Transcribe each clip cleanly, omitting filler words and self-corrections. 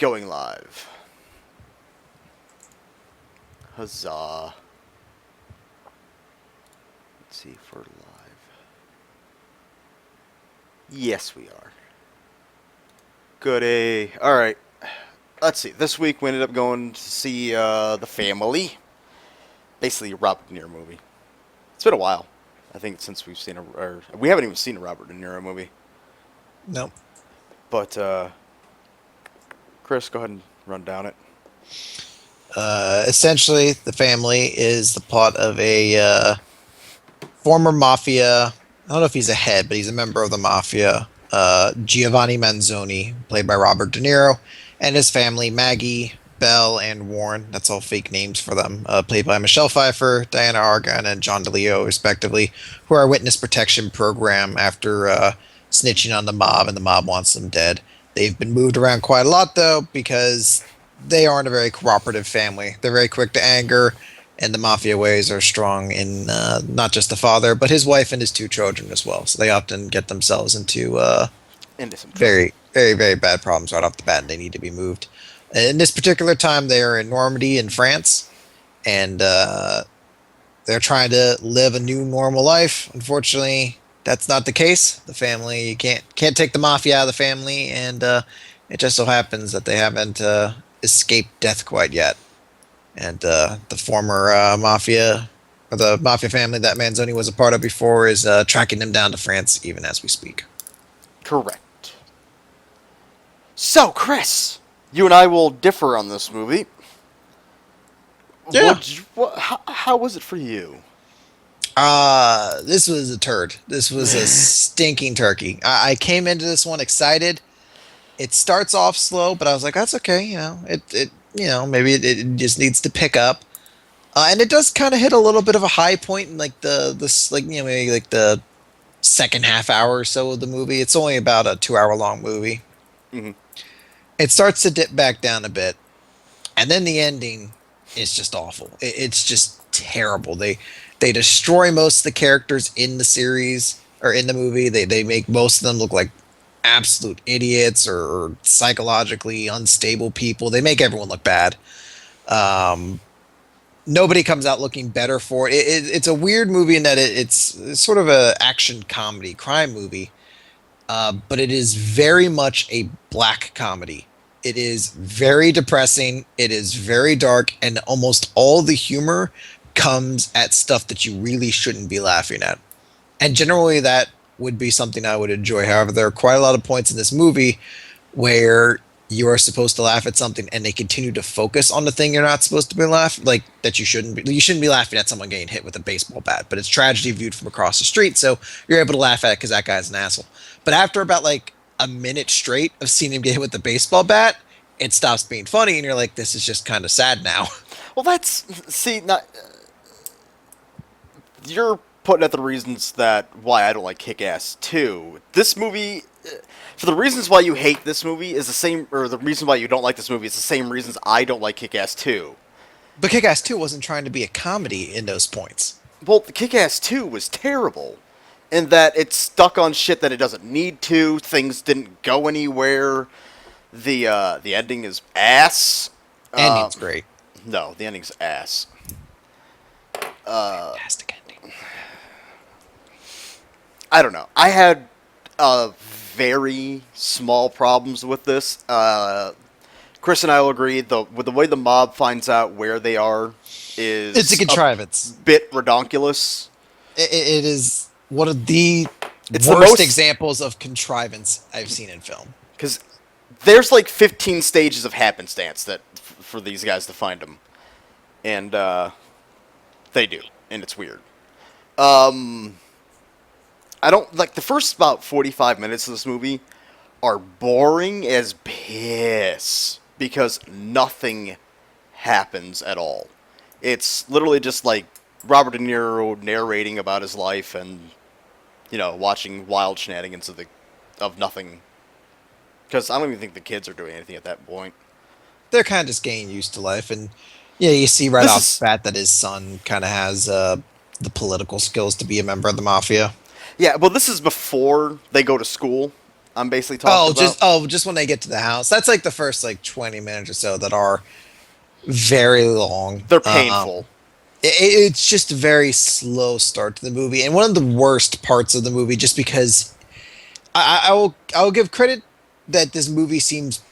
Going live. Huzzah. Let's see if we're live. Yes, we are. Goody. Alright. Let's see. This week we ended up going to see The Family. Basically a Robert De Niro movie. It's been a while. I think since we've seen we haven't even seen a Robert De Niro movie. Nope. But, Chris, go ahead and run down it. Essentially, The Family is the plot of a former mafia. I don't know if he's a head, but he's a member of the mafia. Giovanni Manzoni, played by Robert De Niro, and his family, Maggie, Belle, and Warren. That's all fake names for them. Played by Michelle Pfeiffer, Diana Argan, and John DeLeo, respectively, who are a witness protection program after snitching on the mob, and the mob wants them dead. They've been moved around quite a lot, though, because they aren't a very cooperative family. They're very quick to anger, and the mafia ways are strong in not just the father, but his wife and his two children as well. So they often get themselves into Some very, very, very bad problems right off the bat, and they need to be moved. In this particular time, they are in Normandy in France, and they're trying to live a new normal life. Unfortunately, that's not the case. The family, you can't take the mafia out of the family, and it just so happens that they haven't escaped death quite yet. And the former mafia, or the mafia family that Manzoni was a part of before, is tracking them down to France even as we speak. Correct. So, Chris, you and I will differ on this movie. Yeah. How was it for you? This was a turd. This was a stinking turkey. I came into this one excited. It starts off slow, but I was like, that's okay. Maybe it just needs to pick up. And it does kind of hit a little bit of a high point in like maybe like the second half hour or so of the movie. It's only about a 2 hour long movie. Mm-hmm. It starts to dip back down a bit, and then the ending is just awful. It's just terrible. They destroy most of the characters in the series or in the movie. They make most of them look like absolute idiots or psychologically unstable people. They make everyone look bad. Nobody comes out looking better for it. It's a weird movie in that it's sort of a action comedy, crime movie, but it is very much a black comedy. It is very depressing. It is very dark, and almost all the humor comes at stuff that you really shouldn't be laughing at. And generally, that would be something I would enjoy. However, there are quite a lot of points in this movie where you are supposed to laugh at something, and they continue to focus on the thing you're not supposed to be laughing, like that you shouldn't be. You shouldn't be laughing at someone getting hit with a baseball bat, but it's tragedy viewed from across the street, so you're able to laugh at it because that guy's an asshole. But after about like a minute straight of seeing him get hit with the baseball bat, it stops being funny, and you're like, this is just kind of sad now. Well, not. You're putting at the reasons that why I don't like Kick-Ass 2. This movie, for the reasons why you hate this movie is the same, or the reason why you don't like this movie is the same reasons I don't like Kick-Ass 2. But Kick-Ass 2 wasn't trying to be a comedy in those points. Well, Kick-Ass 2 was terrible in that it stuck on shit that it doesn't need to. Things didn't go anywhere. The ending is ass. Ending's great. No, the ending's ass. Fantastic ending. I don't know. I had very small problems with this. Chris and I will agree, with the way the mob finds out where they are is It's a contrivance. bit redonkulous. It is one of the It's the worst most- examples of contrivance I've seen in film. Because there's like 15 stages of happenstance for these guys to find them. And they do. And it's weird. I don't like the first about 45 minutes of this movie are boring as piss because nothing happens at all. It's literally just like Robert De Niro narrating about his life and watching wild shenanigans of nothing. Because I don't even think the kids are doing anything at that point. They're kind of just getting used to life, and yeah, you see right off the bat that his son kind of has the political skills to be a member of the mafia. Yeah, well, this is before they go to school. I'm basically talking about. Just when they get to the house. That's like the first like 20 minutes or so that are very long. They're painful. It's just a very slow start to the movie, and one of the worst parts of the movie, just because I will give credit that this movie seems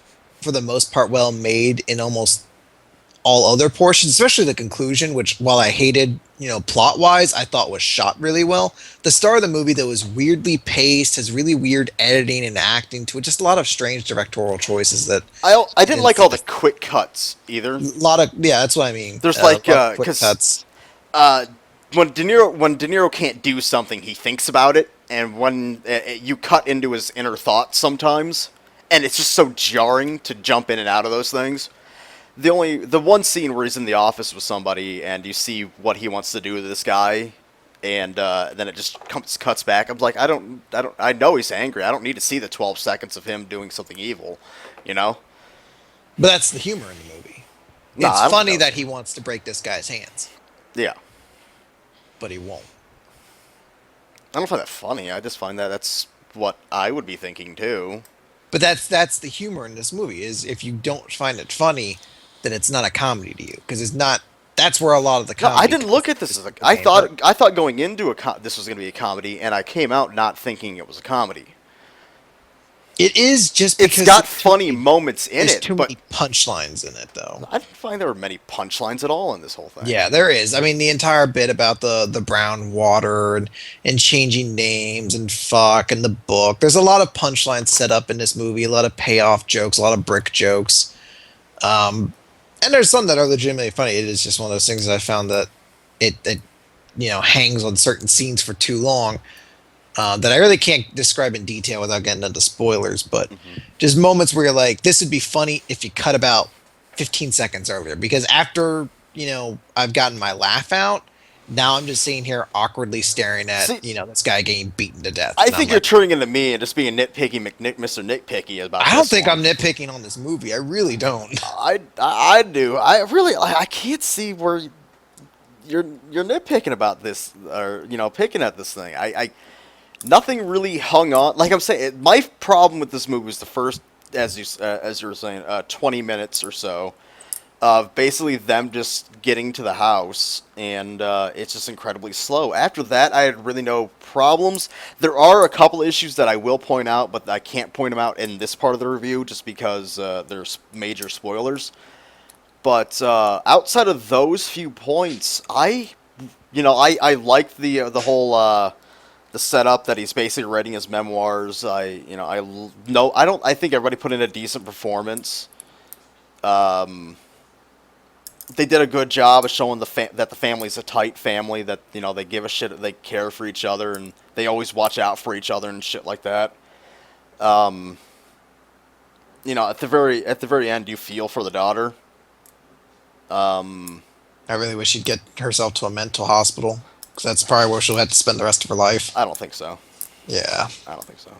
for the most part well made in almost all other portions, especially the conclusion, which while I hated, plot wise, I thought was shot really well. The start of the movie that was weirdly paced, has really weird editing and acting to it, just a lot of strange directorial choices that I didn't like all the quick cuts either. a lot of yeah, that's what I mean. There's A lot of quick because cuts. when De Niro can't do something, he thinks about it, and when you cut into his inner thoughts sometimes, and it's just so jarring to jump in and out of those things. The one scene where he's in the office with somebody and you see what he wants to do with this guy, and then it just cuts back. I'm like, I know he's angry. I don't need to see the 12 seconds of him doing something evil, you know. But that's the humor in the movie. Nah, It's funny that he wants to break this guy's hands, Yeah, but he won't. I don't find that funny. I just find that that's what I would be thinking too. But that's the humor in this movie is if you don't find it funny, then it's not a comedy to you because it's not. That's where a lot of the No, comedy. I didn't look at this as a. I thought going into this was going to be a comedy, and I came out not thinking it was a comedy. It is just because It's got funny moments in there's it, too but many punchlines in it, though. I didn't find there were many punchlines at all in this whole thing. Yeah, there is. I mean, the entire bit about the brown water and changing names and fuck and the book. There's a lot of punchlines set up in this movie. A lot of payoff jokes. A lot of brick jokes. And there's some that are legitimately funny. It is just one of those things that I found that it hangs on certain scenes for too long. That I really can't describe in detail without getting into spoilers, but just moments where you're like, this would be funny if you cut about 15 seconds earlier. Because after, I've gotten my laugh out, now I'm just sitting here awkwardly staring at, this guy getting beaten to death. I think you're turning into me and just being nitpicky, Mr. Nitpicky about. I don't think I'm nitpicking on this movie. I really don't. I do. I can't see where you're nitpicking about this, or picking at this thing. I nothing really hung on. Like I'm saying, my problem with this movie was the first, as you were saying, 20 minutes or so of basically them just getting to the house, and it's just incredibly slow. After that, I had really no problems. There are a couple issues that I will point out, but I can't point them out in this part of the review just because there's major spoilers. But outside of those few points, I liked the whole the setup that he's basically writing his memoirs. I think everybody put in a decent performance. They did a good job of showing that the family's a tight family, that they give a shit, they care for each other, and they always watch out for each other and shit like that. At the very end, you feel for the daughter. I really wish she'd get herself to a mental hospital, because that's probably where she'll have to spend the rest of her life. I don't think so. Yeah. I don't think so.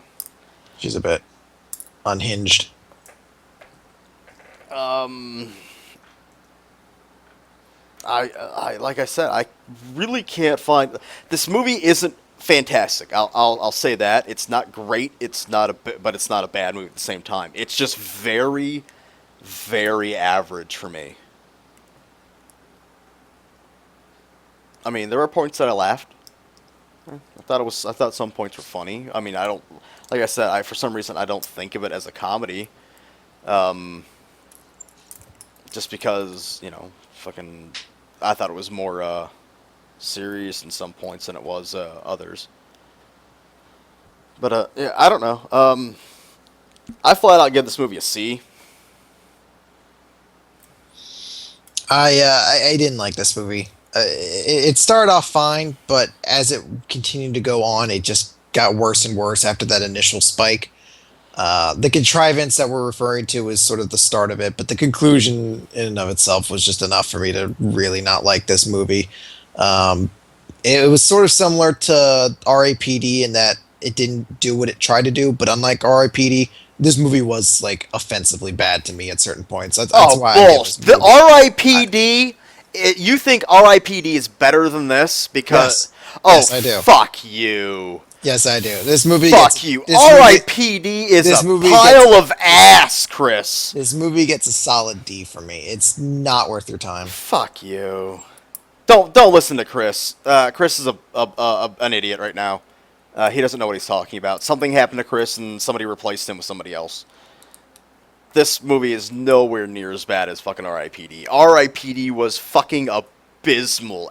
She's a bit unhinged. I like I said, I really can't find this movie isn't fantastic. I'll say that it's not great. But it's not a bad movie at the same time. It's just very, very average for me. I mean, there were points that I laughed. I thought some points were funny. I mean, like I said, for some reason I don't think of it as a comedy. Just because, fucking, I thought it was more serious in some points than it was others. But yeah, I don't know. I flat out give this movie a C. I didn't like this movie. It started off fine, but as it continued to go on, it just got worse and worse after that initial spike. The contrivance that we're referring to is sort of the start of it, but the conclusion in and of itself was just enough for me to really not like this movie. It was sort of similar to R.A.P.D. in that it didn't do what it tried to do, but unlike R.I.P.D., this movie was like offensively bad to me at certain points. That's why I give this movie. The R.I.P.D. You think R.I.P.D. is better than this because Yes, I do. Fuck you. Yes, I do. This movie Fuck gets you. this R.I.P.D. is this a movie pile gets of ass, Chris. this movie gets a solid D for me. It's not worth your time. Fuck you. Don't listen to Chris. Chris is an idiot right now. He doesn't know what he's talking about. Something happened to Chris, and somebody replaced him with somebody else. This movie is nowhere near as bad as fucking R.I.P.D. R.I.P.D. was fucking abysmal.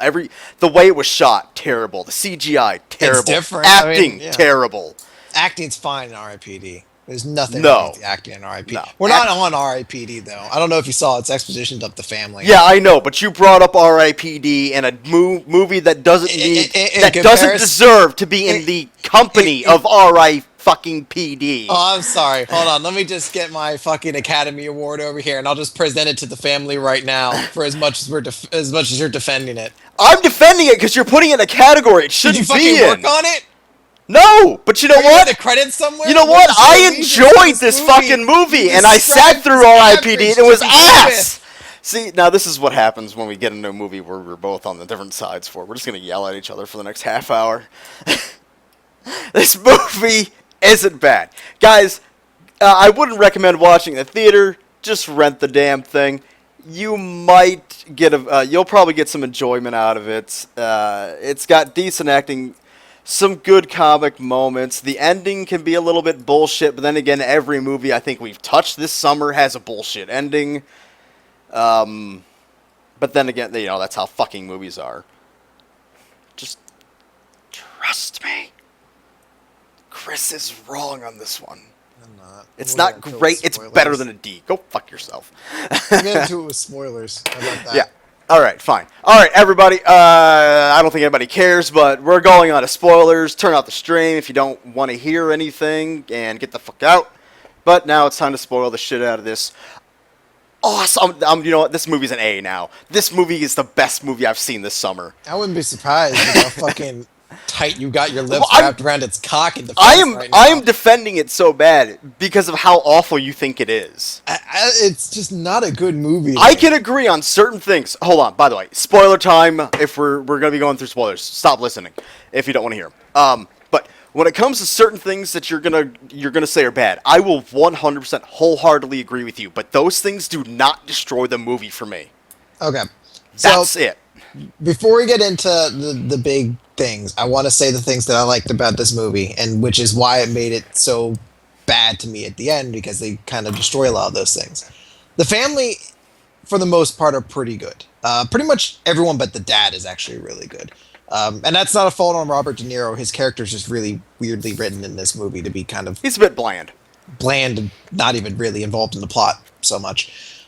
The way it was shot, terrible. The CGI, terrible. different. Acting, Yeah. terrible. Acting's fine in R.I.P.D. There's nothing wrong No. with the acting in R.I.P.D. No. We're not on R.I.P.D. though. I don't know if you saw it's Exposition up the family. Yeah, I know, but you brought up R.I.P.D. and a movie that doesn't need doesn't deserve to be in the company of R.I.P.D. Oh, I'm sorry. Hold on. Let me just get my fucking Academy Award over here, and I'll just present it to the family right now. For as much as as much as you're defending it. I'm defending it because you're putting it in a category it Did shouldn't you fucking be in. work on it? No, but you know Are you in what? the credits somewhere? You know what? I enjoyed this fucking movie, and I sat through R.I.P.D. and it was ass. See, now this is what happens when we get into a movie where we're both on the different sides for. We're just gonna yell at each other for the next half hour. This movie isn't bad, guys. I wouldn't recommend watching it in the theater. Just rent the damn thing. You might get you'll probably get some enjoyment out of it. It's got decent acting. Some good comic moments. The ending can be a little bit bullshit, but then again, every movie I think we've touched this summer has a bullshit ending. But then again, you know, that's how fucking movies are. Just trust me. Chris is wrong on this one. I'm not. It's not great. It's better than a D. Go fuck yourself. We'll get into it with spoilers. How about that? Yeah. All right, fine. All right, everybody. I don't think anybody cares, but we're going on to spoilers. Turn off the stream if you don't want to hear anything, and get the fuck out. But now it's time to spoil the shit out of this. Awesome. You know what? This movie's an A now. This movie is the best movie I've seen this summer. I wouldn't be surprised with how fucking tight you got your lips Well, wrapped around its cock in the I face am right now. I am defending it so bad because of how awful you think it is. It's just not a good movie. I can agree on certain things. Hold on, by the way, spoiler time. If we're gonna be going through spoilers, stop listening if you don't want to hear them. But when it comes to certain things that you're gonna say are bad, I will 100% wholeheartedly agree with you. But those things do not destroy the movie for me. Okay. That's it. Before we get into the big things, I want to say the things that I liked about this movie, and which is why it made it so bad to me at the end, because they kind of destroy a lot of those things. The family, for the most part, are pretty good. Pretty much everyone but the dad is actually really good. And that's not a fault on Robert De Niro. His character's just really weirdly written in this movie to be kind of He's a bit bland. and not even really involved in the plot so much.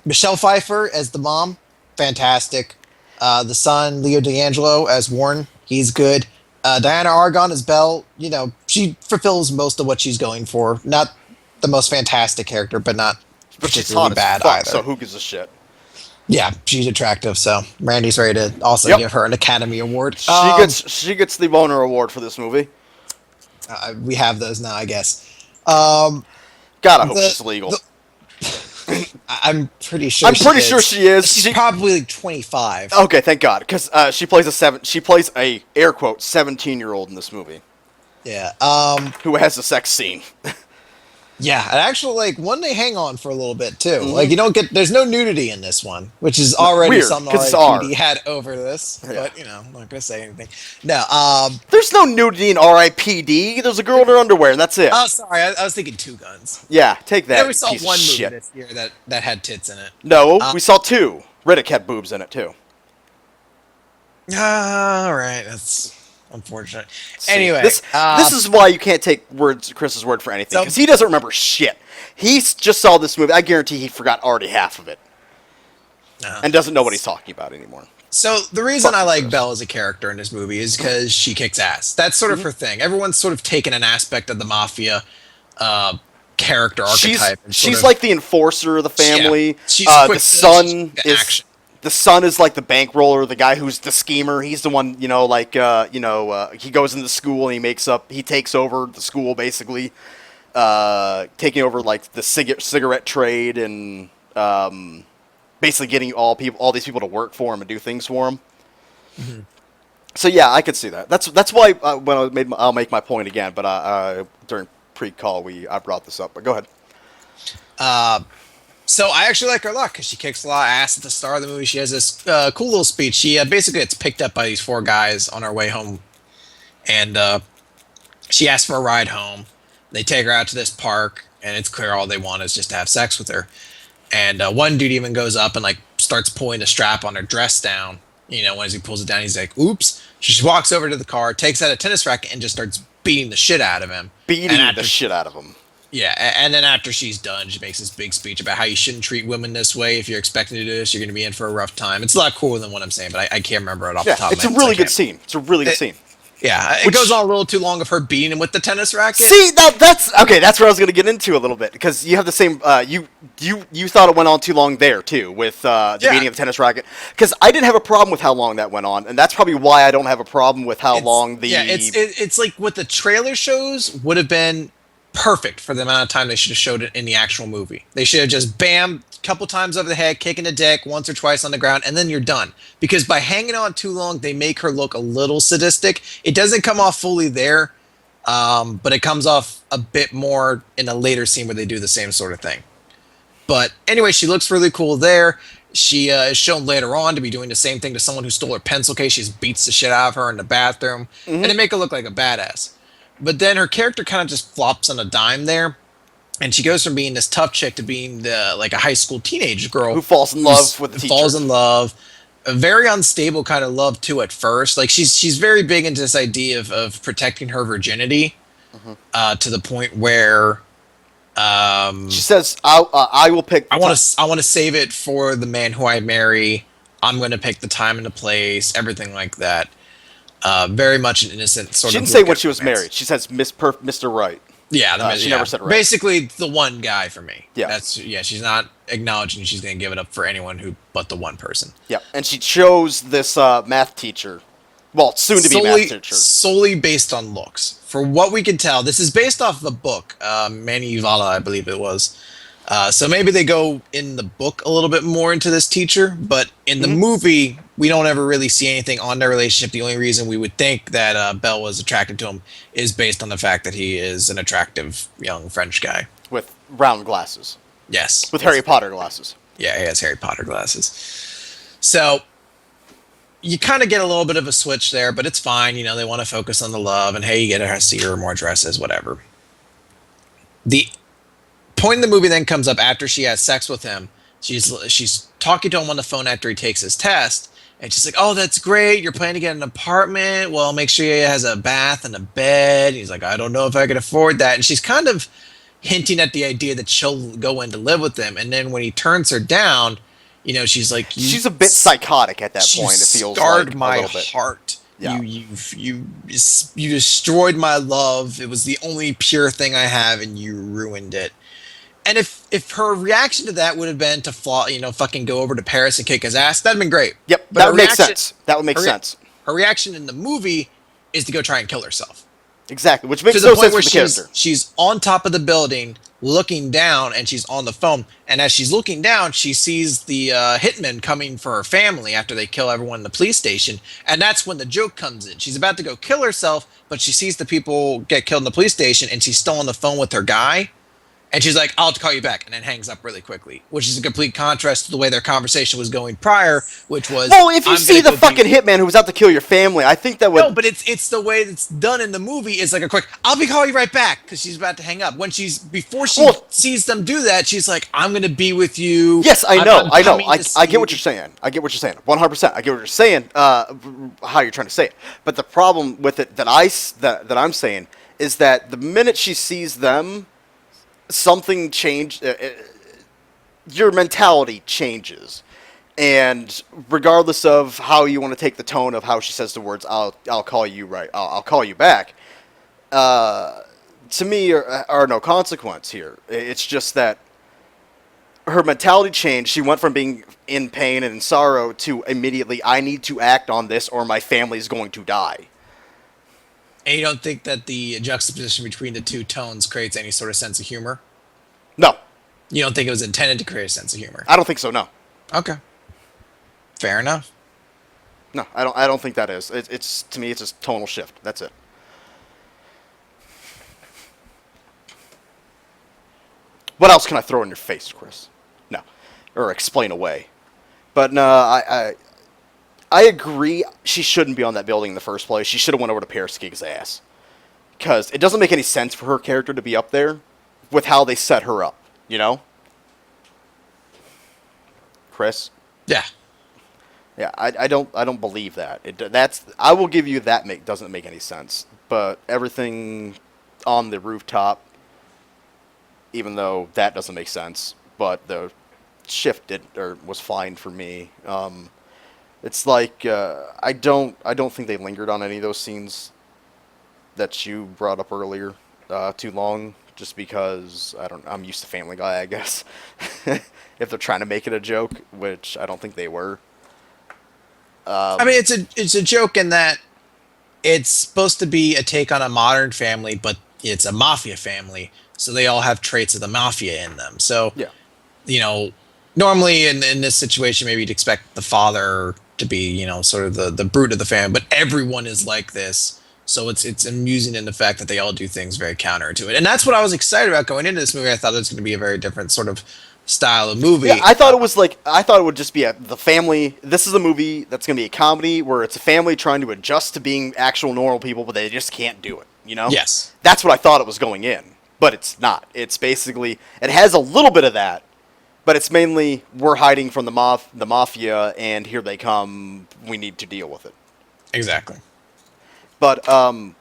Michelle Pfeiffer as the mom, fantastic. The son, Leo D'Angelo, as Warren, he's good. Diana Argon as Belle, you know, she fulfills most of what she's going for. Not the most fantastic character, but not But she's particularly hot bad as fuck, either. so who gives a shit? Yeah, she's attractive, so Randy's ready to also Yep. give her an Academy Award. She gets the Boner Award for this movie. We have those now, I guess. God, I hope The- she's legal. I'm pretty sure. I'm pretty sure she is. She's probably like 25. Okay, thank God, because she plays a air quote 17-year-old in this movie Yeah. who has a sex scene. Yeah, and actually, like, one they hang on for a little bit too. Like, you don't get, there's no nudity in this one, which is already Weird, something 'cause it's R.I.P.D. R. had over this. Yeah. But you know, I'm not gonna say anything. No. There's no nudity in R.I.P.D. There's a girl in her underwear, and that's it. Oh, sorry, I was thinking Two Guns. Yeah, take that. I never saw piece of one movie shit. this year that had tits in it. No, we saw two. Riddick had boobs in it too. All right, that's unfortunate. See, Anyway, this is why you can't take Chris's word for anything, So- because he doesn't remember shit. He just saw this movie. I guarantee he forgot already half of it and doesn't know what he's talking about anymore. So the reason Fuck I like Chris. Belle as a character in this movie is because she kicks ass. That's sort of her thing. Everyone's sort of taken an aspect of the mafia character archetype. and sort She's of- like the enforcer of the family. Yeah. She's The quick son to is action. the son is like the bankroller, the guy who's the schemer. He's the one, you know, like he goes into the school and he takes over the school basically, taking over like the cigarette trade and basically getting all these people to work for him and do things for him. So yeah, I could see that. That's why when I'll make my point again. But during pre-call I brought this up. But go ahead. Uh, so I actually like her a lot because she kicks a lot of ass at the start of the movie. She has this cool little speech. She basically gets picked up by these four guys on her way home, and she asks for a ride home. They take her out to this park, and it's clear all they want is just to have sex with her. And one dude even goes up and like starts pulling the strap on her dress down. You know, as he pulls it down, he's like, "Oops!" She just walks over to the car, takes out a tennis racket, and just starts beating the shit out of him. And Beating the after, shit out of him. yeah, and then after she's done, she makes this big speech about how you shouldn't treat women this way. If you're expecting to do this, you're going to be in for a rough time. It's a lot cooler than what I'm saying, but I can't remember it off Yeah, the top of it's my a head. So I really good can't- scene. It's a really good scene. Yeah, it Which- goes on a little too long of her beating him with the tennis racket. See, that's okay. That's where I was going to get into a little bit because you have the same. You thought it went on too long there too with the Yeah. beating of the tennis racket because I didn't have a problem with how long that went on, and that's probably why I don't have a problem with how long the. Yeah, it's like what the trailer shows would have been perfect for the amount of time they should have showed it in the actual movie. They should have just bam, couple times over the head, kicking the dick once or twice on the ground, and then you're done. Because by hanging on too long, they make her look a little sadistic. It doesn't come off fully there, but it comes off a bit more in a later scene where they do the same sort of thing. But anyway, she looks really cool there. She is shown later on to be doing the same thing to someone who stole her pencil case. She just beats the shit out of her in the bathroom, and they make her look like a badass. But then her character kind of just flops on a dime there, and she goes from being this tough chick to being like a high school teenage girl Who falls in love with the teacher. falls in love, a very unstable kind of love too at first. Like she's very big into this idea of protecting her virginity, to the point where She says, "I will pick." I want to save it for the man who I marry. I'm going to pick the time and the place, everything like that. Very much an innocent sort She of. didn't say look when at she was romance. married. She says, Mr. Right." Yeah, she yeah. never said it right. Basically, the one guy for me. Yeah. She's not acknowledging she's going to give it up for anyone who but the one person. Yeah, and she chose this math teacher. Well, soon to be math teacher. Solely based on looks. For what we can tell, this is based off of a book, Manny Vala, I believe it was. So maybe they go in the book a little bit more into this teacher, but in the movie, we don't ever really see anything on their relationship. The only reason we would think that Belle was attracted to him is based on the fact that he is an attractive young French guy. With round glasses. Yes. With Harry Potter glasses. Yeah, he has Harry Potter glasses. So you kind of get a little bit of a switch there, but it's fine. You know, they want to focus on the love, and hey, you get to see her more dresses, whatever. The point in the movie then comes up after she has sex with him. She's talking to him on the phone after he takes his test, and she's like, "Oh, that's great. You're planning to get an apartment. Well, make sure it has a bath and a bed." And he's like, "I don't know if I can afford that." And she's kind of hinting at the idea that she'll go in to live with him. And then when he turns her down, you know, she's like, She's a bit psychotic at that point. It feels scarred like my a little bit. heart. Yeah. You destroyed my love. It was the only pure thing I have, and you ruined it. And if her reaction to that would have been to fucking go over to Paris and kick his ass, that'd been great. Yep, But that her would make reaction- sense. That would make her- sense. Her reaction in the movie is to go try and kill herself. Exactly, which makes To the no point sense where for the character. she's on top of the building looking down, and she's on the phone, and as she's looking down she sees the hitman coming for her family after they kill everyone in the police station, and that's when the joke comes in. She's about to go kill herself, but she sees the people get killed in the police station, and she's still on the phone with her guy, and she's like, "I'll have to call you back," and then hangs up really quickly, which is a complete contrast to the way their conversation was going prior, which was, Well, if you "I'm see gonna the go fucking be-" hitman who was out to kill your family, I think that would. No, but it's the way it's done in the movie. It's like a quick, "I'll be calling you right back," because she's about to hang up. Before she Well- sees them do that, she's like, "I'm gonna be with you." Yes, I I'm know. coming to see I get what you." you're saying. I get what you're saying. 100%. I get what you're saying. How you're trying to say it. But the problem with it that I'm saying is that the minute she sees them, something changed. Your mentality changes, and regardless of how you want to take the tone of how she says the words, "I'll call you right. I'll call you back." To me, are no consequence here. It's just that her mentality changed. She went from being in pain and in sorrow to immediately, "I need to act on this or my family is going to die." And you don't think that the juxtaposition between the two tones creates any sort of sense of humor? No, You don't think it was intended to create a sense of humor? I don't think so, no. Okay, fair enough. No, I don't think that is. It's to me, it's just tonal shift. That's it. What else can I throw in your face, Chris? No, or explain away. But no, I agree. She shouldn't be on that building in the first place. She should have went over to Paris to kick his ass because it doesn't make any sense for her character to be up there with how they set her up. You know, Chris. Yeah. Yeah, I don't believe that. That's I will give you that doesn't make any sense. But everything on the rooftop, even though that doesn't make sense, but the shift did or was fine for me. It's like I don't think they lingered on any of those scenes that you brought up earlier too long. Just because I'm used to Family Guy, I guess. If they're trying to make it a joke, which I don't think they were. I mean, it's a joke in that it's supposed to be a take on a modern family, but it's a mafia family, so they all have traits of the mafia in them. So, Yeah. you know, normally in this situation, maybe you'd expect the father to be, sort of the brute of the family, but everyone is like this. So it's amusing in the fact that they all do things very counter to it, and that's what I was excited about going into this movie. I thought it was going to be a very different sort of style of Yeah, movie. I thought it was like I thought it would just be the family. This is a movie that's going to be a comedy where it's a family trying to adjust to being actual normal people, but they just can't do it. You know? Yes. That's what I thought it was going in, but it's not. It's basically it has a little bit of that, but it's mainly we're hiding from the mafia, and here they come. We need to deal with it. Exactly. But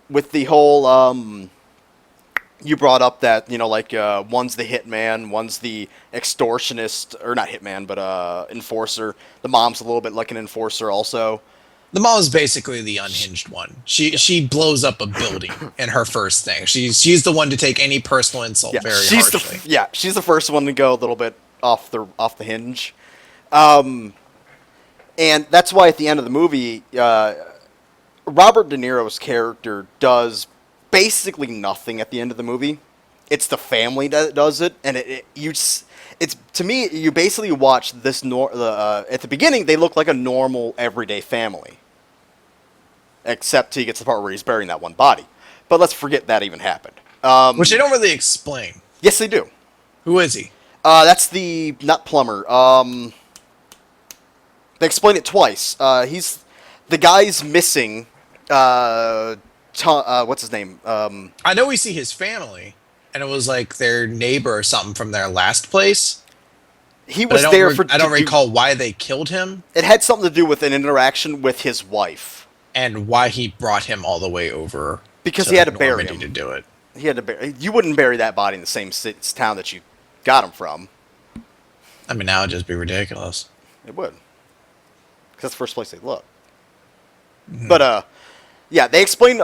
with the whole you brought up that like one's the hitman, one's the extortionist, or not hitman, but enforcer. The mom's a little bit like an enforcer, also. The mom is basically the unhinged one. She blows up a building in her first thing. She's the one to take any personal insult Yeah, very she's harshly. she's the first one to go a little bit off the hinge, and that's why at the end of the movie, Robert De Niro's character does basically nothing at the end of the movie. It's the family that does it, and it's to me you basically watch this at the beginning they look like a normal everyday family, except till he gets to the part where he's burying that one body. But let's forget that even happened. Which they don't really explain. Yes, they do. Who is he? That's the not plumber. They explain it twice. He's the guy's missing. What's his name? I know we see his family, and it was like their neighbor or something from their last place. He But was there for. I don't recall why they killed him It had something to do with an interaction with his wife and why he brought him all the way over because he had to bury Normandy him. to do it. He had to bury. You wouldn't bury that body in the same town that you got him from. I mean, now it'd just be ridiculous. It would. Because that's the first place they look. Mm-hmm. But yeah, they explain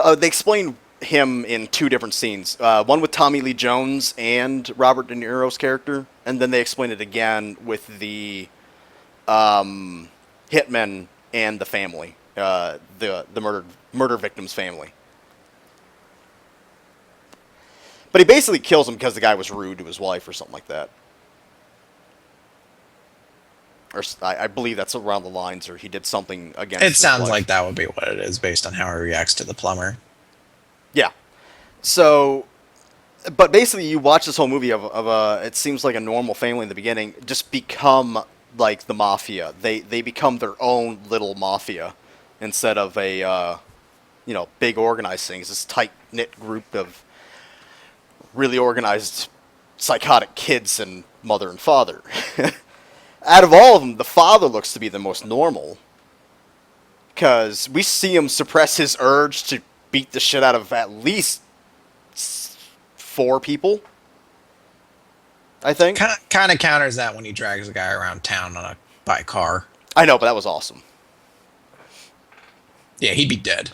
him in two different scenes. One with Tommy Lee Jones and Robert De Niro's character, and then they explain it again with the hitman and the family, the murder victim's family. But he basically kills him because the guy was rude to his wife or something like that. Or I believe that's around the lines, or he did something against It his sounds wife. like that would be what it is based on how he reacts to the plumber. Yeah. So, but basically, you watch this whole movie of it seems like a normal family in the beginning just become like the mafia. They become their own little mafia instead of a big organized thing. It's this tight knit group of really organized psychotic kids and mother and father. Out of all of them, the father looks to be the most normal. Because we see him suppress his urge to beat the shit out of at least 4 people, I think. Kind of counters that when he drags a guy around town by car. I know, but that was awesome. Yeah, he'd be dead.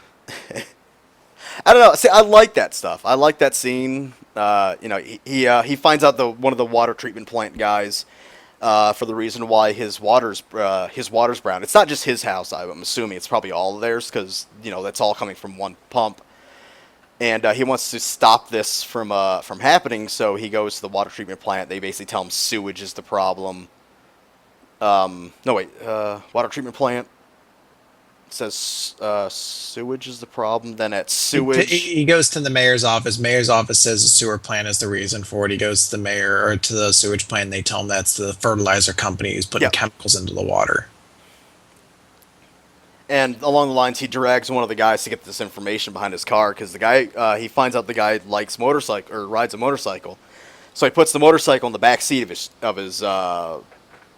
I don't know. See, I like that stuff. I like that scene. He finds out one of the water treatment plant guys for the reason why his water's brown. It's not just his house. I'm assuming it's probably all of theirs because that's all coming from one pump. And he wants to stop this from happening, so he goes to the water treatment plant. They basically tell him sewage is the problem. Water treatment plant. says sewage is the problem. Then at He sewage, he goes to the mayor's office. Mayor's office says the sewer plant is the reason for it. He goes to the mayor or to the sewage plant. And they tell him that's the fertilizer company who's putting yeah. chemicals into the water. And along the lines, he drags one of the guys to get this information behind his car because the guy he finds out the guy likes motorcycle or rides a motorcycle, so he puts the motorcycle in the back seat of his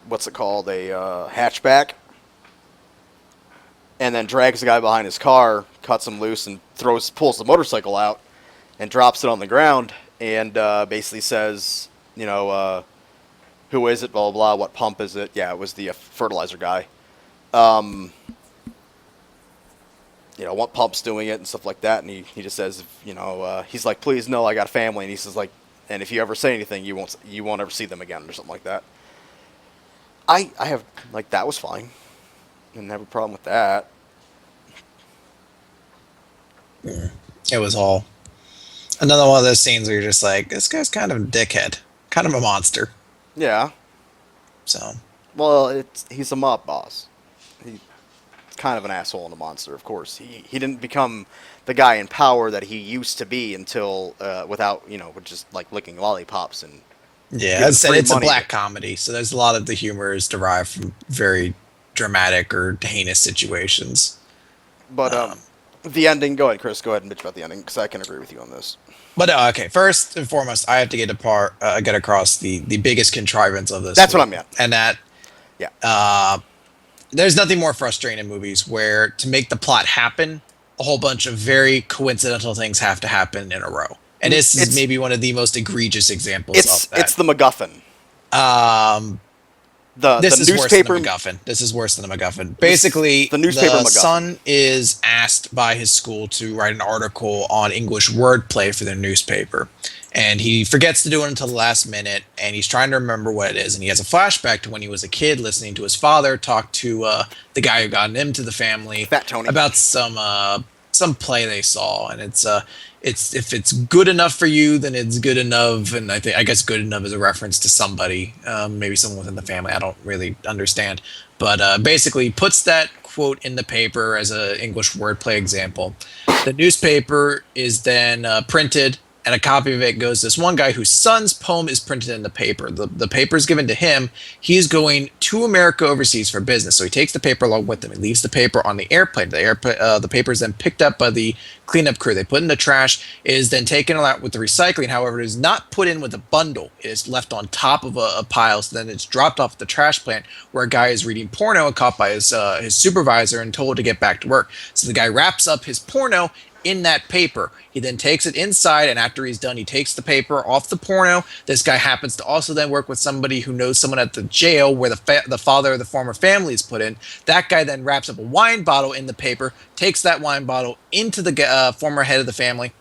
what's it called, a hatchback, and then drags the guy behind his car, cuts him loose, and pulls the motorcycle out and drops it on the ground and basically says, who is it, blah, blah, blah, what pump is it? Yeah, it was the fertilizer guy. What pump's doing it and stuff like that. And he just says, he's like, please, no, I got a family. And he says, like, and if you ever say anything, you won't ever see them again or something like that. I have, like, that was fine. Didn't have a problem with that. It was all another one of those scenes where you're just like, this guy's kind of a dickhead, kind of a monster. Yeah. So, Well, he's a mob boss. He's kind of an asshole and a monster, of course. He didn't become the guy in power that he used to be until without, with just like licking lollipops and yeah, giving as I said, free it's a money. black comedy, so there's a lot of the humor is derived from very dramatic or heinous situations. But the ending. Go ahead, Chris. Go ahead and bitch about the ending because I can agree with you on this. But okay, first and foremost, I have to get across the biggest contrivance of this. That's what I movie, meant. and that Yeah. there's nothing more frustrating in movies where to make the plot happen, a whole bunch of very coincidental things have to happen in a row. And this is maybe one of the most egregious examples of that. It's the MacGuffin. Um, The this is newspaper. worse than a MacGuffin. This is worse than a MacGuffin. Basically, the newspaper MacGuffin. son is asked by his school to write an article on English wordplay for their newspaper. And he forgets to do it until the last minute, and he's trying to remember what it is. And he has a flashback to when he was a kid, listening to his father talk to the guy who got him to the family Fat Tony. about some play they saw. And it's if it's good enough for you, then it's good enough. And I guess good enough is a reference to somebody, maybe someone within the family. I don't really understand, but basically puts that quote in the paper as a English wordplay example. The newspaper is then printed, and a copy of it goes to this one guy whose son's poem is printed in the paper. The paper is given to him. He's going to America overseas for business, so he takes the paper along with him. He leaves the paper on the airplane. The paper is then picked up by the cleanup crew. They put it in the trash. It is then taken out with the recycling. However, it is not put in with a bundle. It is left on top of a pile, so then it's dropped off at the trash plant where a guy is reading porno and caught by his supervisor and told to get back to work. So the guy wraps up his porno in that paper. He then takes it inside, and after he's done, he takes the paper off the porno. This guy happens to also then work with somebody who knows someone at the jail where the father of the former family is put in. That guy then wraps up a wine bottle in the paper, takes that wine bottle into the former head of the family.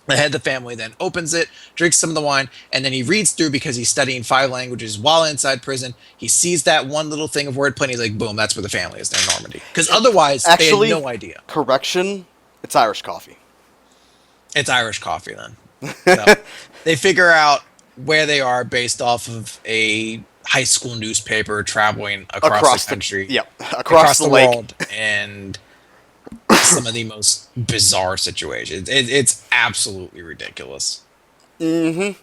The head of the family then opens it, drinks some of the wine, and then he reads through because he's studying 5 languages while inside prison. He sees that one little thing of wordplay, and he's like, boom, that's where the family is, they're in Normandy. Because otherwise, Actually, they had no idea. Correction, it's Irish coffee. It's Irish coffee then. So they figure out where they are based off of a high school newspaper traveling across the country. Yep, across the lake. world, and some of the most bizarre situations. It's absolutely ridiculous. Mm-hmm.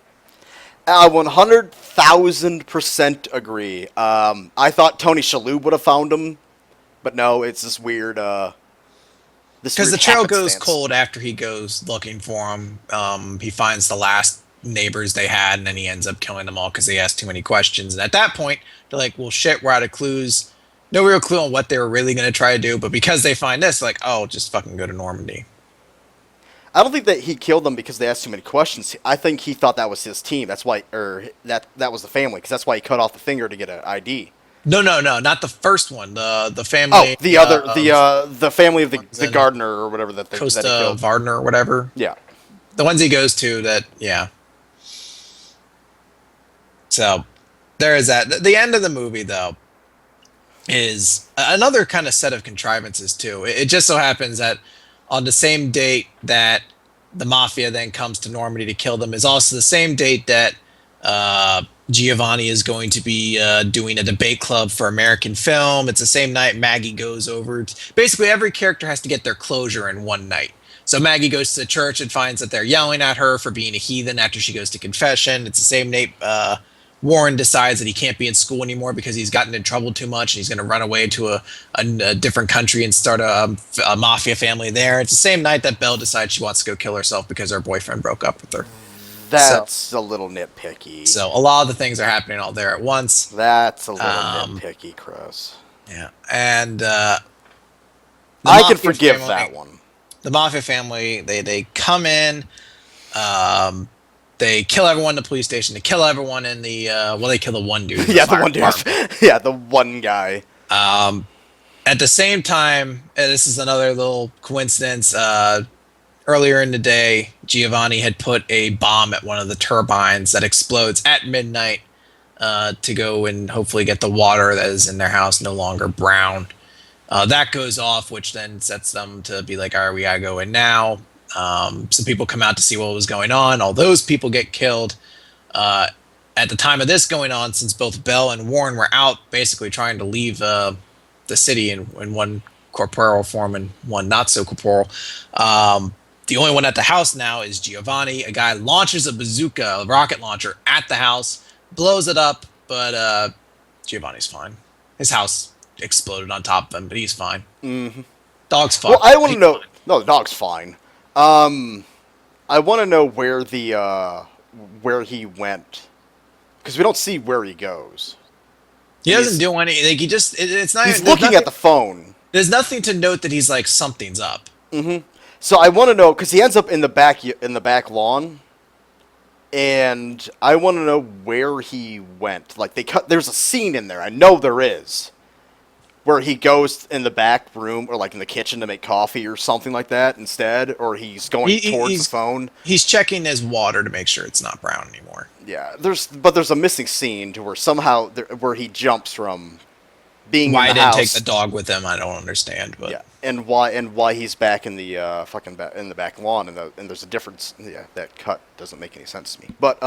I 100,000% agree. I thought Tony Shalhoub would have found him, but no, it's this weird. Because the trail goes cold after he goes looking for him. He finds the last neighbors they had, and then he ends up killing them all because they asked too many questions. And at that point, they're like, well, shit, we're out of clues. No real clue on what they were really going to try to do. But because they find this, like, oh, just fucking go to Normandy. I don't think that he killed them because they asked too many questions. I think he thought that was his team. That's why, or that was the family, because that's why he cut off the finger to get an ID. No, not the first one. The family. Oh, the family of the gardener or whatever that they Costa that he killed. Vardner or whatever. Yeah, the ones he goes to. That yeah. So there is that. The end of the movie, though, is another kind of set of contrivances too. It just so happens that on the same date that the mafia then comes to Normandy to kill them is also the same date that Giovanni is going to be doing a debate club for American film. It's the same night Maggie goes over. Basically, every character has to get their closure in one night. So Maggie goes to the church and finds that they're yelling at her for being a heathen after she goes to confession. It's the same night Warren decides that he can't be in school anymore because he's gotten in trouble too much and he's going to run away to a different country and start a mafia family there. It's the same night that Belle decides she wants to go kill herself because her boyfriend broke up with her. So, That's a little nitpicky. so a lot of the things are happening all there at once. That's a little Um, nitpicky, Chris. Yeah, and the I can mafia forgive family, that one. the mafia family, they come in, um, they kill everyone in the police station. They kill everyone in the well, they kill the one dude. In Yeah, the fire one dude. department. Yeah, the one guy. At the same time, and this is another little coincidence. Earlier in the day, Giovanni had put a bomb at one of the turbines that explodes at midnight to go and hopefully get the water that is in their house no longer brown. That goes off, which then sets them to be like, all right, we gotta go in now. Some people come out to see what was going on. All those people get killed. At the time of this going on, since both Bell and Warren were out basically trying to leave the city in one corporeal form and one not so corporeal, the only one at the house now is Giovanni. A guy launches a bazooka, a rocket launcher, at the house, blows it up, but Giovanni's fine. His house exploded on top of him, but he's fine. Hmm. Dog's Well, fucked. I want to He's know. fine. No, the dog's fine. I want to know where where he went, because we don't see where he goes. He He's- doesn't do any. Like he just. It's not. He's There's looking nothing, at the phone. there's nothing to note that he's like something's up. So I want to know because he ends up in the back lawn, and I want to know where he went. Like they cut. There's a scene in there. I know there is, where he goes in the back room or like in the kitchen to make coffee or something like that instead, or he's going towards He's the phone. he's checking his water to make sure it's not brown anymore. Yeah, there's a missing scene to where somehow where he jumps from being Why in he the didn't house. take the dog with him, I don't understand. But Yeah, and why he's back in the in the back lawn and there's a difference. Yeah, that cut doesn't make any sense to me. But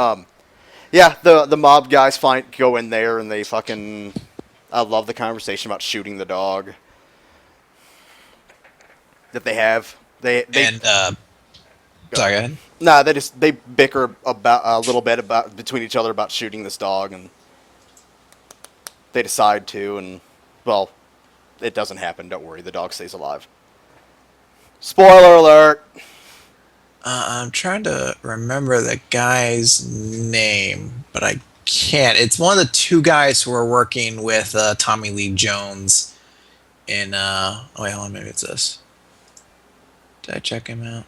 yeah, the mob guys go in there and they fucking. I love the conversation about shooting the dog that they have. They and sorry, go ahead. nah, they bicker about a little bit about between each other about shooting this dog, and they decide to, and well, it doesn't happen. Don't worry, the dog stays alive. Spoiler alert. I'm trying to remember the guy's name, but I can't. It's one of the two guys who are working with Tommy Lee Jones in. Oh wait, hold on, maybe it's this. Did I check him out?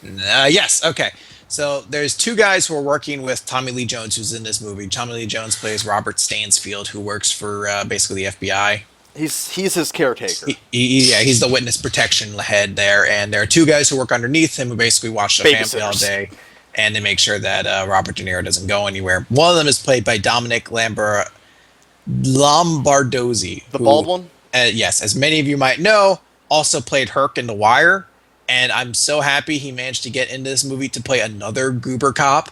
Yes. Okay. So there's two guys who are working with Tommy Lee Jones, who's in this movie. Tommy Lee Jones plays Robert Stansfield, who works for basically the FBI. He's his caretaker. Yeah, he's the witness protection head there, and there are two guys who work underneath him who basically watch the family all Babysitters. day, and they make sure that Robert De Niro doesn't go anywhere. One of them is played by Dominic Lombardozzi, The who, bald one? yes, as many of you might know, also played Herc in The Wire, and I'm so happy he managed to get into this movie to play another goober cop.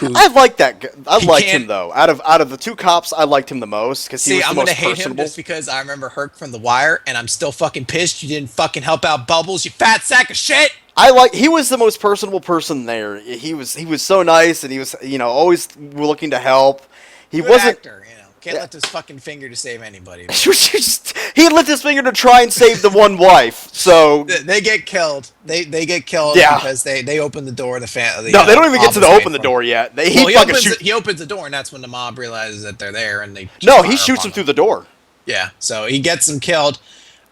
I like that. I He liked can't- him though. Out of the two cops, I liked him the most because he See, was the I'm gonna most hate him personable. just because I remember Herc from The Wire, and I'm still fucking pissed you didn't fucking help out Bubbles, you fat sack of shit. He was the most personable person there. He was so nice, and he was always looking to help. He Good wasn't. actor, Can't lift his fucking finger to save anybody. He lifted his finger to try and save the one wife. So They get killed. They get killed Yeah. because they open the door. no, they don't even get to open the door yet. He He opens the door, and that's when the mob realizes that they're there, and they No, fire he shoots upon him through the door. Yeah, so he gets them killed,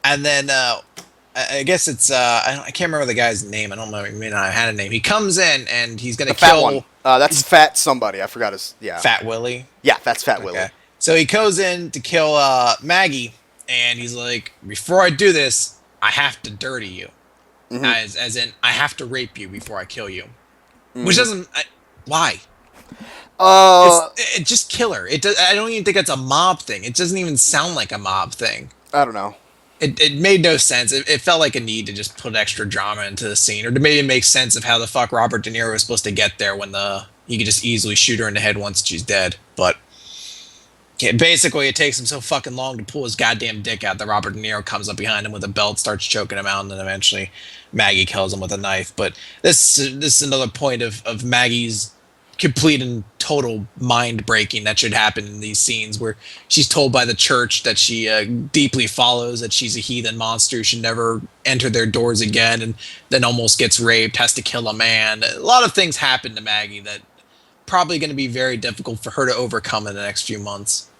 and then I guess it's I can't remember the guy's name. I don't know. He may not have had a name. He comes in and he's gonna The fat kill one. That's fat somebody. I forgot his. Yeah. Fat Willie. Yeah, that's Fat Willie. Okay. So he goes in to kill Maggie, and he's like, "Before I do this, I have to dirty you, Mm-hmm. as in I have to rape you before I kill you." Which doesn't. Why? Just kill her. I don't even think it's a mob thing. It doesn't even sound like a mob thing. I don't know. It made no sense. It felt like a need to just put extra drama into the scene, or to maybe make sense of how the fuck Robert De Niro was supposed to get there when the He could just easily shoot her in the head once she's dead. But yeah, basically, it takes him so fucking long to pull his goddamn dick out that Robert De Niro comes up behind him with a belt, starts choking him out, and then eventually Maggie kills him with a knife. But this is another point of Maggie's complete and total mind breaking that should happen in these scenes where she's told by the church that she deeply follows that she's a heathen monster who should never enter their doors again, and then almost gets raped, has to kill a man. A lot of things happen to Maggie that probably going to be very difficult for her to overcome in the next few months.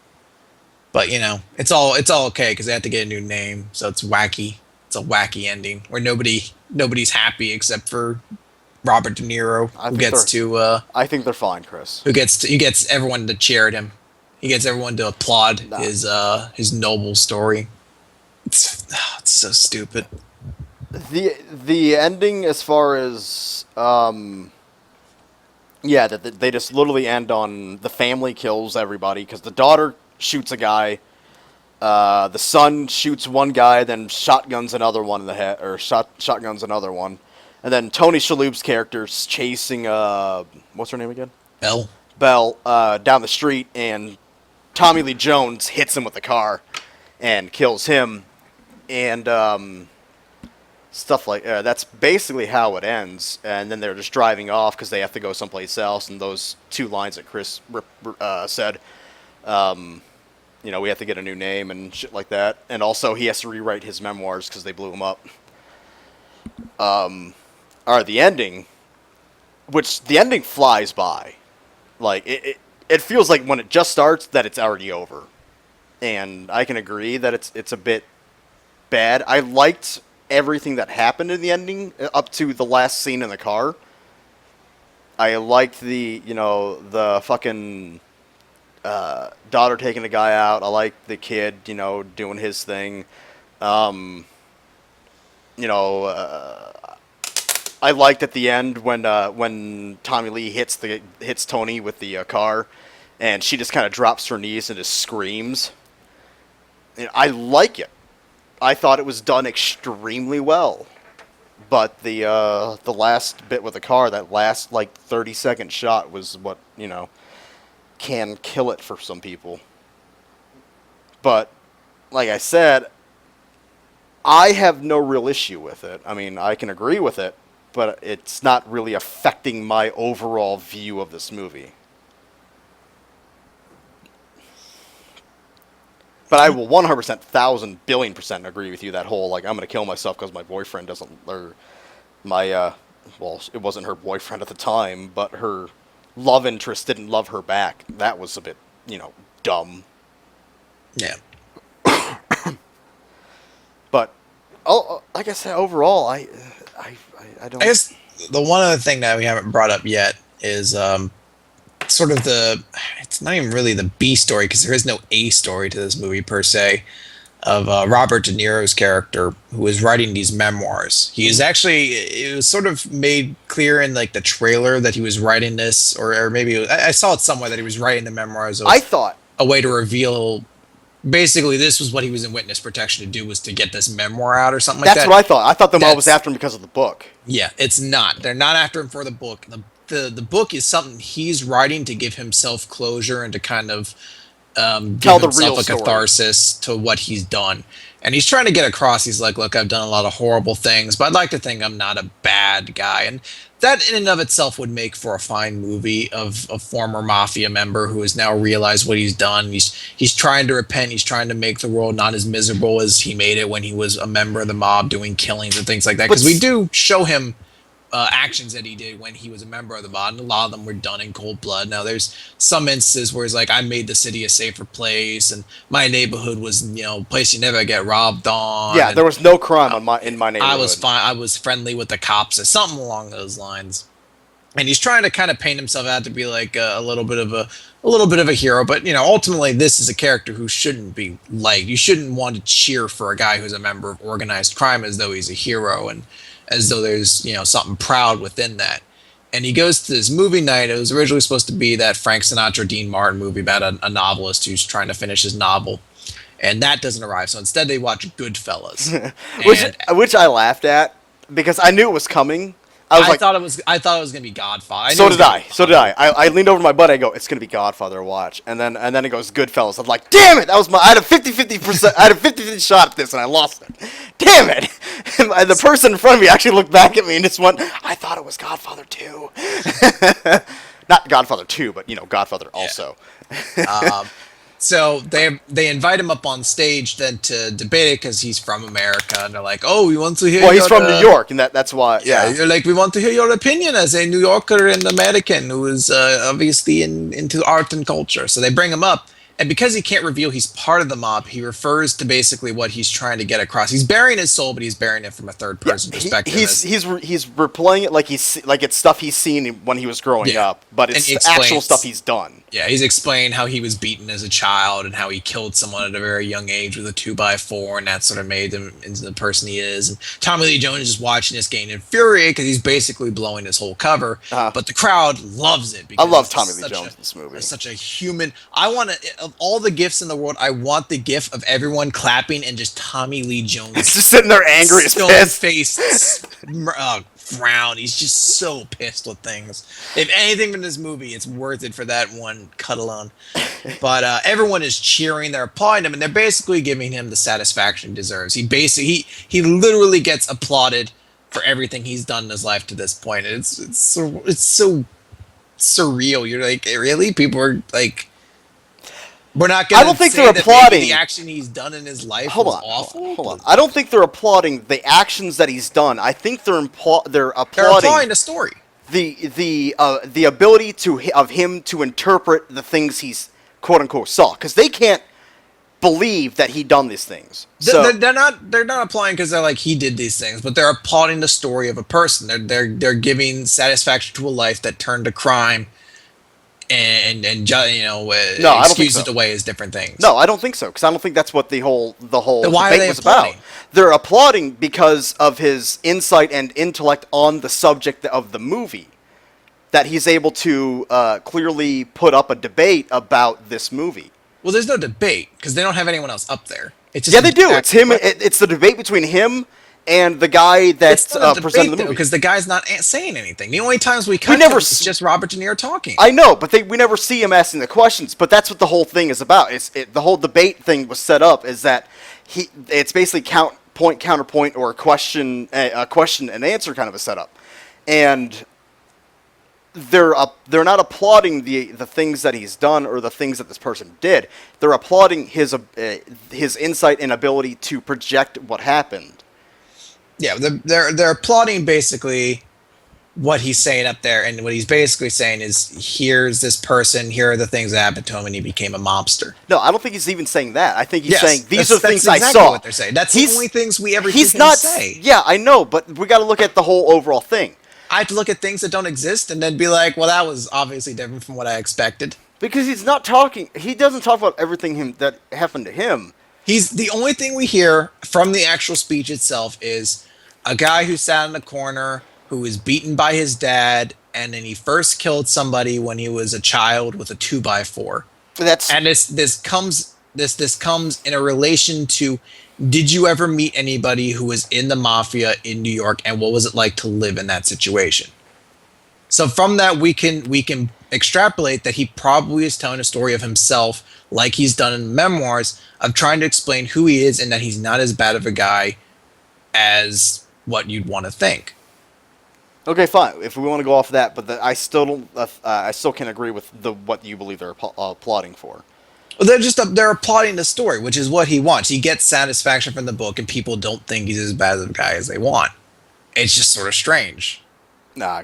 But it's all okay because they have to get a new name, so it's wacky. It's a wacky ending where nobody's happy except for Robert De Niro, I who think gets they're to I think they're fine, Chris. he gets everyone to cheer at him. He gets everyone to applaud Nah. his noble story. It's so stupid. The ending, as far as yeah, that they just literally end on the family kills everybody because the daughter shoots a guy, the son shoots one guy, then shotguns another one in the head, or shotguns another one, and then Tony Shalhoub's character's chasing what's her name again? Bell. Bell down the street, and Tommy Lee Jones hits him with the car and kills him, and stuff like that's basically how it ends. And then they're just driving off because they have to go someplace else. And those two lines that Chris said, we have to get a new name and shit like that. And also he has to rewrite his memoirs because they blew him up. The ending, which the ending flies by. Like it feels like when it just starts that it's already over. And I can agree that it's a bit bad. I liked everything that happened in the ending up to the last scene in the car. I liked the fucking daughter taking the guy out. I liked the kid, doing his thing. I liked at the end when Tommy Lee hits Tony with the car, and she just kind of drops her knees and just screams. And I like it. I thought it was done extremely well, but the last bit with the car, that last 30-second shot, was what can kill it for some people. But like I said, I have no real issue with it. I mean, I can agree with it, but it's not really affecting my overall view of this movie. But I will 100%, 1,000 billion% agree with you that whole, I'm going to kill myself because my boyfriend doesn't, or well, it wasn't her boyfriend at the time, but her love interest didn't love her back. That was a bit, dumb. Yeah. But, like I said, overall, I don't... I guess the one other thing that we haven't brought up yet is sort of it's not even really the B story because there is no A story to this movie per se, of Robert De Niro's character who is writing these memoirs. He is actually, it was sort of made clear in the trailer that he was writing this, or maybe I saw it somewhere that he was writing the memoirs. I thought a way to reveal. Basically, this was what he was in witness protection to do, was to get this memoir out or something like that. That's what I thought. I thought the mob was after him because of the book. Yeah, it's not. They're not after him for the book. The book is something he's writing to give himself closure and to kind of Tell give the himself real a story. catharsis to what he's done. And he's trying to get across, he's like, look, I've done a lot of horrible things, but I'd like to think I'm not a bad guy. And that in and of itself would make for a fine movie of a former mafia member who has now realized what he's done. He's trying to repent. He's trying to make the world not as miserable as he made it when he was a member of the mob doing killings and things like that. Because we do show him actions that he did when he was a member of the mob, and a lot of them were done in cold blood. Now, there's some instances where he's like, I made the city a safer place, and my neighborhood was, a place you never get robbed on. Yeah, there was no crime in my neighborhood. I was fine. I was friendly with the cops, or something along those lines. And he's trying to kind of paint himself out to be like a little bit of a hero, but ultimately this is a character who shouldn't be liked. You shouldn't want to cheer for a guy who's a member of organized crime as though he's a hero and as though there's something proud within that. And he goes to this movie night. It was originally supposed to be that Frank Sinatra, Dean Martin movie about a novelist who's trying to finish his novel, and that doesn't arrive. So instead, they watch Goodfellas, which I laughed at because I knew it was coming. I was like, I thought it was gonna be Godfather. I knew so it was did gonna be I. So did I leaned over to my buddy. I go, it's gonna be Godfather. Watch. And then it goes Goodfellas. I'm like, damn it! That was my. I had a 50-50%. I had a 50-50 shot at this, and I lost it. Damn it! And the person in front of me actually looked back at me and just went, I thought it was Godfather 2. Not Godfather 2, but Godfather also. Um, so they invite him up on stage then to debate it because he's from America, and they're like, "Oh, we want to hear Well, he's your from New York, and that's why. yeah, Yeah. you're like we want to hear your opinion as a New Yorker and American who is obviously into art and culture." So they bring him up, and because he can't reveal he's part of the mob, he refers to basically what he's trying to get across. He's burying his soul, but he's burying it from a third Yeah, person perspective. he's replaying it like it's stuff he's seen when he was growing Yeah. up, but And it's he actual explains- stuff he's done. Yeah, he's explained how he was beaten as a child and how he killed someone at a very young age with a 2x4, and that sort of made him into the person he is. And Tommy Lee Jones is watching this getting infuriated because he's basically blowing his whole cover. But the crowd loves it. I Because love it's Tommy Lee such Jones in this movie. it's such a human. I want to, of all the gifs in the world, I want the gif of everyone clapping and just Tommy Lee Jones He's just sitting there angry as stone pissed. faced frown. He's just so pissed with things. If anything in this movie, it's worth it for that one cut alone. But everyone is cheering, they're applauding him, and they're basically giving him the satisfaction he deserves. He literally gets applauded for everything he's done in his life to this point. It's so surreal. You're like, really? People are like, we're not gonna. I don't think say they're that applauding maybe the action he's done in his life Hold was on, awful. hold on. I don't think they're applauding the actions that he's done. I think they're They're applauding applauding the story. the ability of him to interpret the things he's quote unquote saw, because they can't believe that he done these things. So They're not applying because they're like he did these things, but they're applauding the story of a person. They're giving satisfaction to a life that turned to crime, and No, I don't think excuse so. it away as different things. no, I don't think so, because I don't think that's what the whole Then why are debate they was applauding? about. They're applauding because of his insight and intellect on the subject of the movie. That he's able to clearly put up a debate about this movie. Well, there's no debate because they don't have anyone else up there. It's just Yeah, they do. It's him. It's the debate between him and the guy that's presenting the movie. because the guy's not saying anything. The only times we cut never to him, it's just Robert De Niro talking. I know, but we never see him asking the questions. But that's what the whole thing is about. The whole debate thing was set up is that it's basically point counterpoint or a question and answer kind of a setup, and they're not applauding the things that he's done or the things that this person did. They're applauding his insight and ability to project what happened. Yeah, they're applauding basically what he's saying up there, and what he's basically saying is, here's this person, here are the things that happened to him, and he became a mobster. No, I don't think he's even saying that. I think he's Yes, saying these are the things that's I exactly saw. what they're saying. That's the only things we ever He's hear him not say. Yeah, I know, but we got to look at the whole overall thing. I have to look at things that don't exist and then be like, well, that was obviously different from what I expected. Because he's not talking. He doesn't talk about everything that happened to him. He's the only thing we hear from the actual speech itself is a guy who sat in the corner who was beaten by his dad, and then he first killed somebody when he was a child with a 2x4. And this comes in a relation to, did you ever meet anybody who was in the mafia in New York, and what was it like to live in that situation? So from that we can extrapolate that he probably is telling a story of himself, like he's done in memoirs, of trying to explain who he is and that he's not as bad of a guy as what you'd want to think. Okay, fine. If we want to go off that, but I still don't. I still can't agree with what you believe they're applauding for. Well, they're applauding the story, which is what he wants. He gets satisfaction from the book, and people don't think he's as bad of a guy as they want. It's just sort of strange. Nah,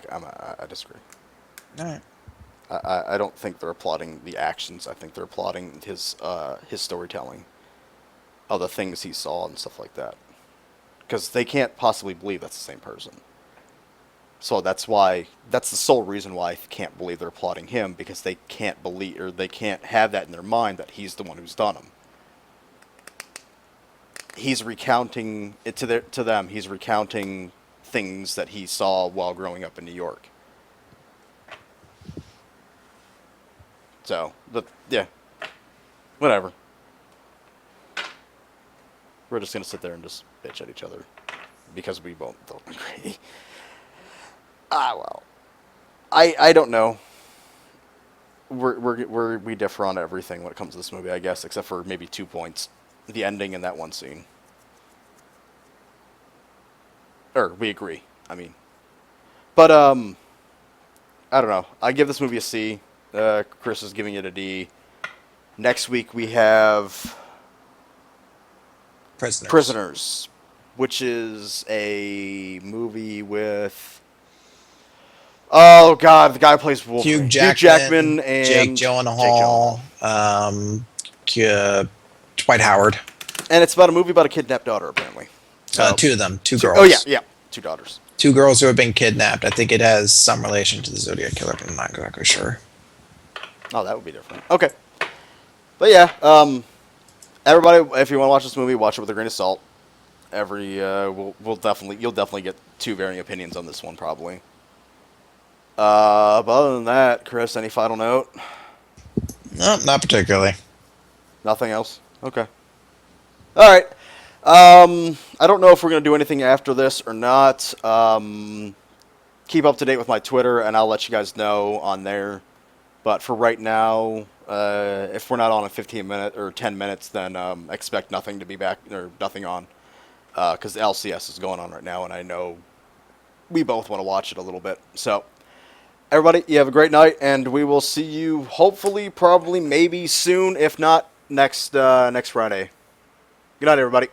I disagree. All right. I don't think they're applauding the actions. I think they're applauding his storytelling of the things he saw and stuff like that. Because they can't possibly believe that's the same person. So that's the sole reason why I can't believe they're applauding him, because they can't believe, or they can't have that in their mind that he's the one who's done them. He's recounting it to them. He's recounting things that he saw while growing up in New York. So, yeah, whatever. We're just gonna sit there and just bitch at each other because we both don't agree. Well, I don't know. We differ on everything when it comes to this movie, I guess, except for maybe 2 points: the ending and that one scene. Or we agree. I mean, but I don't know. I give this movie a C. Chris is giving it a D. Next week we have Prisoners. Prisoners, which is a movie with, oh god, the guy who plays Wolverine. Hugh Jackman, and Jake Jake Gyllenhaal, Dwight Howard. And it's about a movie about a kidnapped daughter, apparently. So, Two of them, two girls. Oh yeah, two daughters. Two girls who have been kidnapped. I think it has some relation to the Zodiac Killer, but I'm not exactly sure. Oh, that would be different. Okay, but yeah, everybody, if you want to watch this movie, watch it with a grain of salt. You'll definitely get two varying opinions on this one, probably. But other than that, Chris, any final note? No, not particularly. Nothing else? Okay. All right. I don't know if we're going to do anything after this or not. Keep up to date with my Twitter, and I'll let you guys know on there. But for right now, if we're not on in 15 minutes or 10 minutes, then expect nothing to be back, or nothing on. Because the LCS is going on right now, and I know we both want to watch it a little bit. So, everybody, you have a great night, and we will see you hopefully, probably, maybe soon, if not next Friday. Good night, everybody.